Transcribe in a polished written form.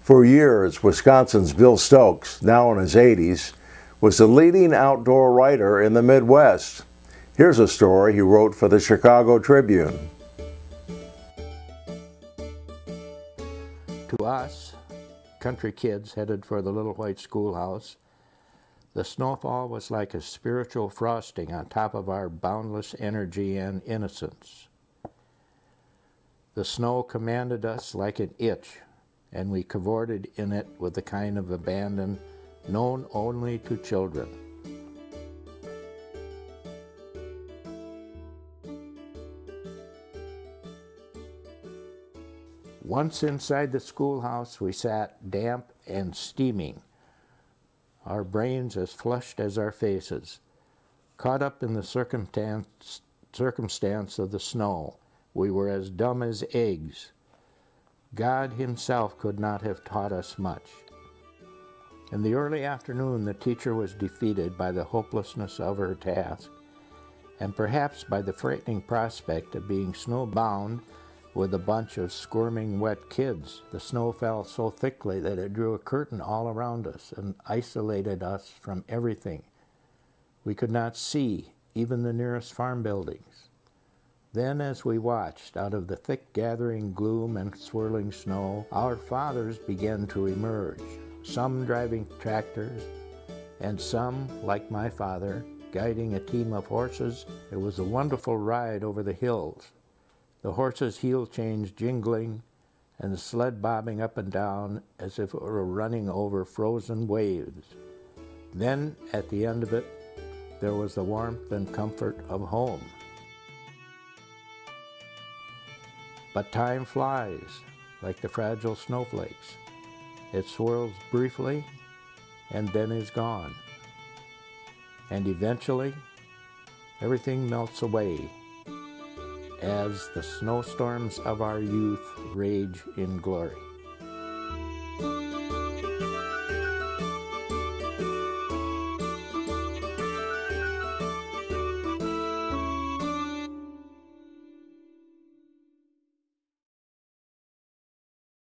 For years, Wisconsin's Bill Stokes, now in his 80s, was the leading outdoor writer in the Midwest. Here's a story he wrote for the Chicago Tribune. To us, country kids headed for the little white schoolhouse, the snowfall was like a spiritual frosting on top of our boundless energy and innocence. The snow commanded us like an itch, and we cavorted in it with the kind of abandon known only to children. Once inside the schoolhouse, we sat damp and steaming, our brains as flushed as our faces, caught up in the circumstance of the snow. We were as dumb as eggs. God himself could not have taught us much. In the early afternoon, the teacher was defeated by the hopelessness of her task, and perhaps by the frightening prospect of being snowbound with a bunch of squirming wet kids. The snow fell so thickly that it drew a curtain all around us and isolated us from everything. We could not see even the nearest farm buildings. Then, as we watched, out of the thick gathering gloom and swirling snow, our fathers began to emerge, some driving tractors, and some, like my father, guiding a team of horses. It was a wonderful ride over the hills, the horses' heel chains jingling, and the sled bobbing up and down as if it were running over frozen waves. Then, at the end of it, there was the warmth and comfort of home. But time flies, like the fragile snowflakes. It swirls briefly, and then is gone. And eventually, everything melts away as the snowstorms of our youth rage in glory.